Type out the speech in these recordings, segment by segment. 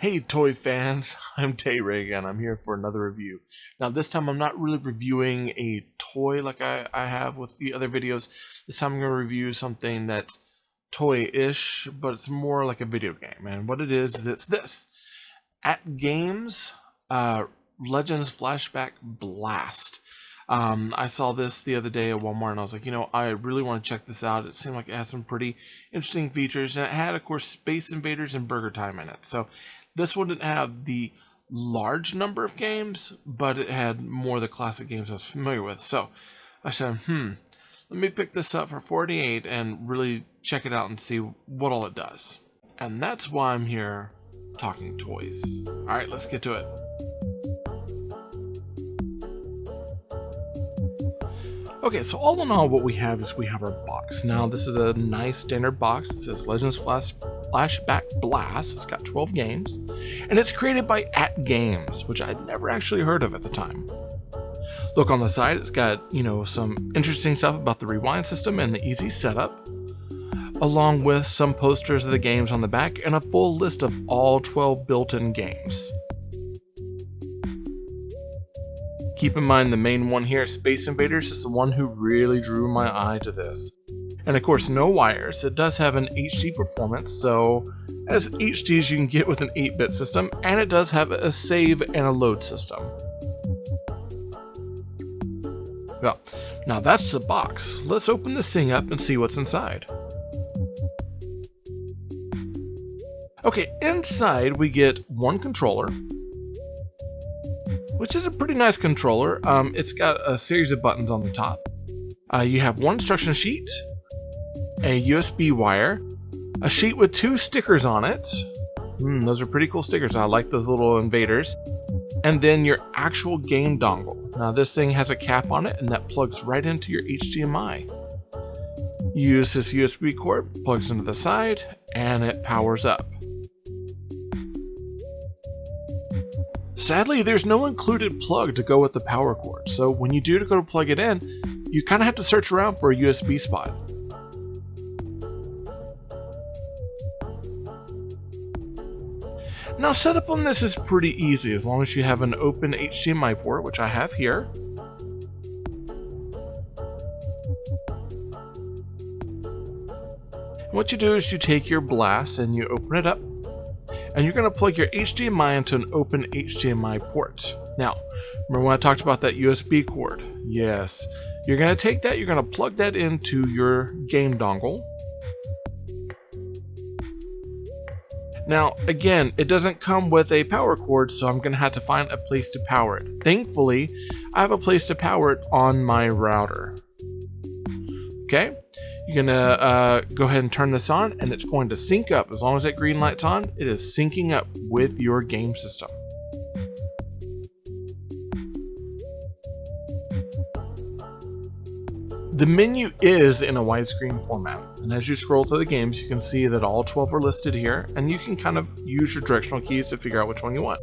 Hey toy fans, I'm Tay Ray Gun. I'm here for another review. Now this time I'm not really reviewing a toy like I have with the other videos. This time I'm going to review something that's toy-ish, but it's more like a video game. And what it is it's this. Atgames Legends Flashback Blast. I saw this the other day at Walmart and I was like, I really want to check this out. It seemed like it had some pretty interesting features, and it had, of course, Space Invaders and Burger Time in it. So this one didn't have the large number of games, but it had more of the classic games I was familiar with. So I said, let me pick this up for $48 and really check it out and see what all it does. And that's why I'm here talking toys. All right, let's get to it. Okay, so all in all, what we have is we have our box. Now, this is a nice standard box. It says Legends Flashback Blast. It's got 12 games, and it's created by Atgames, which I'd never actually heard of at the time. Look on the side, it's got, some interesting stuff about the rewind system and the easy setup, along with some posters of the games on the back and a full list of all 12 built-in games. Keep in mind the main one here, Space Invaders, is the one who really drew my eye to this. And of course, no wires. It does have an HD performance, so as HD as you can get with an 8-bit system, and it does have a save and a load system. Well, now that's the box. Let's open this thing up and see what's inside. Okay, inside we get one controller, which is a pretty nice controller. It's got a series of buttons on the top. You have one instruction sheet, a USB wire, a sheet with 2 stickers on it. Those are pretty cool stickers. I like those little invaders. And then your actual game dongle. Now this thing has a cap on it, and that plugs right into your HDMI. You use this USB cord, plugs into the side, and it powers up. Sadly, there's no included plug to go with the power cord, so when you do go to plug it in, you kind of have to search around for a USB spot. Now, setup on this is pretty easy as long as you have an open HDMI port, which I have here. What you do is you take your blast and you open it up, and you're going to plug your HDMI into an open HDMI port. Now, remember when I talked about that USB cord? Yes. You're going to take that, you're going to plug that into your game dongle. Now, again, it doesn't come with a power cord, so I'm going to have to find a place to power it. Thankfully, I have a place to power it on my router. Okay? You're gonna go ahead and turn this on, and it's going to sync up. As long as that green light's on, it is syncing up with your game system. The menu is in a widescreen format, and as you scroll through the games, you can see that all 12 are listed here, and you can kind of use your directional keys to figure out which one you want.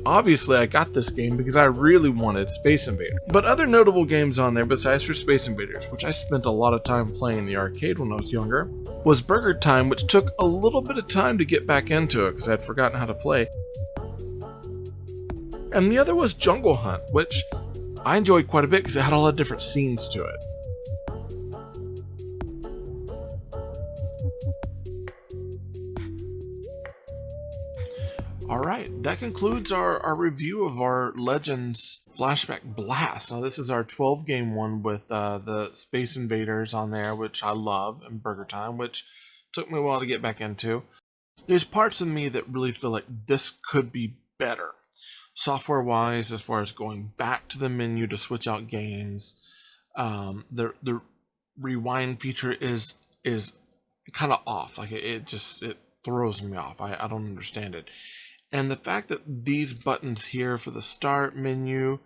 Obviously, I got this game because I really wanted Space Invaders. But other notable games on there besides for Space Invaders, which I spent a lot of time playing in the arcade when I was younger, was Burger Time, which took a little bit of time to get back into it because I'd forgotten how to play. And the other was Jungle Hunt, which I enjoyed quite a bit because it had all the different scenes to it. Alright, that concludes our review of our Legends Flashback Blast. Now this is our 12 game one with the Space Invaders on there, which I love, and Burger Time, which took me a while to get back into. There's parts of me that really feel like this could be better. Software wise, as far as going back to the menu to switch out games. The rewind feature is kind of off. Like it throws me off. I don't understand it. And the fact that these buttons here for the start menu,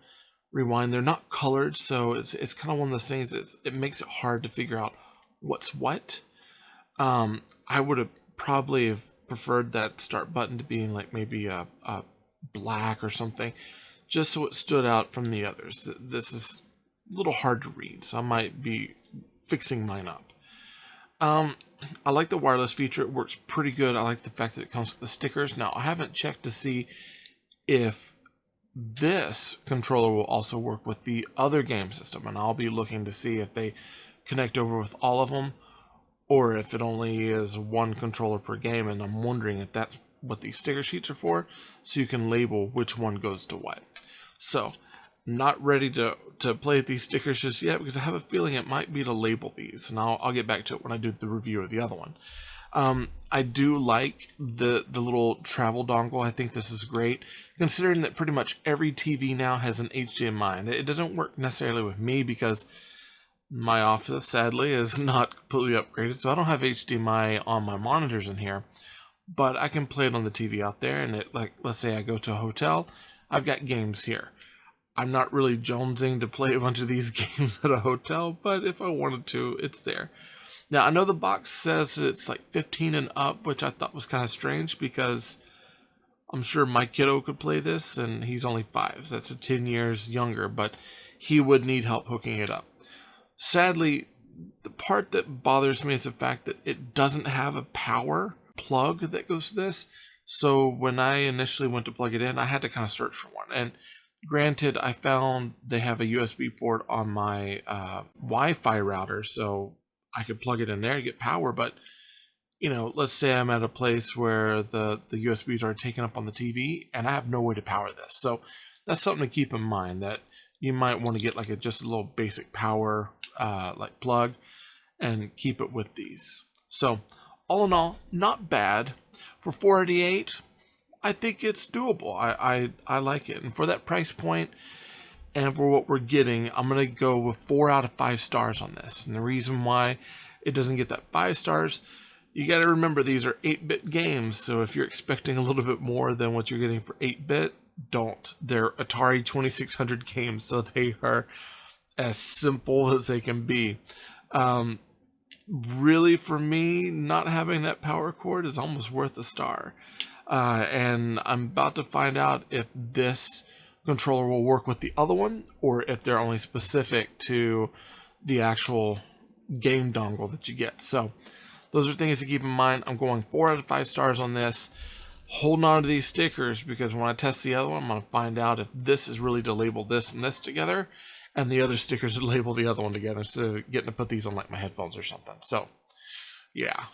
rewind, they're not colored, so it's kind of one of those things it makes it hard to figure out what's what. I would have probably preferred that start button to be in like maybe a black or something, just so it stood out from the others. This is a little hard to read, so I might be fixing mine up. I like the wireless feature. It works pretty good. I like the fact that it comes with the stickers. Now, I haven't checked to see if this controller will also work with the other game system, and I'll be looking to see if they connect over with all of them, or if it only is one controller per game, and I'm wondering if that's what these sticker sheets are for, so you can label which one goes to what. So, not ready to play with these stickers just yet, because I have a feeling it might be to label these, and I'll get back to it when I do the review of the other one. I do like the little travel dongle. I think this is great, considering that pretty much every TV now has an HDMI. And it doesn't work necessarily with me because my office, sadly, is not completely upgraded, so I don't have HDMI on my monitors in here. But I can play it on the TV out there, and like, let's say I go to a hotel, I've got games here. I'm not really jonesing to play a bunch of these games at a hotel, but if I wanted to, it's there. Now, I know the box says that it's like 15 and up, which I thought was kind of strange because I'm sure my kiddo could play this, and he's only 5, so that's 10 years younger, but he would need help hooking it up. Sadly, the part that bothers me is the fact that it doesn't have a power plug that goes to this, so when I initially went to plug it in, I had to kind of search for one, and granted, I found they have a USB port on my Wi-Fi router, so I could plug it in there to get power, but you know, let's say I'm at a place where the USBs are taken up on the TV and I have no way to power this. So that's something to keep in mind, that you might want to get like just a little basic power like plug and keep it with these. So all in all, not bad. For $488, I think it's doable. I like it. And for that price point, and for what we're getting, I'm going to go with 4 out of 5 stars on this. And the reason why it doesn't get that 5 stars, you got to remember these are 8-bit games. So if you're expecting a little bit more than what you're getting for 8-bit, don't. They're Atari 2600 games, so they are as simple as they can be. Really, for me, not having that power cord is almost worth a star. And I'm about to find out if this controller will work with the other one, or if they're only specific to the actual game dongle that you get. So those are things to keep in mind. I'm going 4 out of 5 stars on this. Holding on to these stickers, because when I test the other one, I'm going to find out if this is really to label this and this together, and the other stickers to label the other one together, instead of getting to put these on like my headphones or something. So yeah,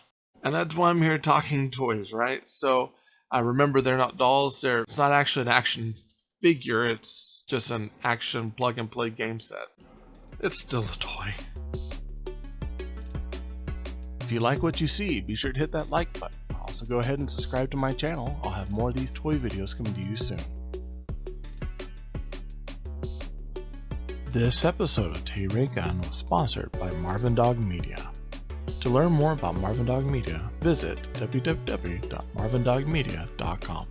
and that's why I'm here talking toys, right? So I remember they're not dolls. It's not actually an action figure, it's just an action plug and play game set. It's still a toy. If you like what you see, be sure to hit that like button. Also go ahead and subscribe to my channel. I'll have more of these toy videos coming to you soon. This episode of Tay Ray Gun was sponsored by Marvin Dog Media. To learn more about Marvin Dog Media, visit www.marvindogmedia.com.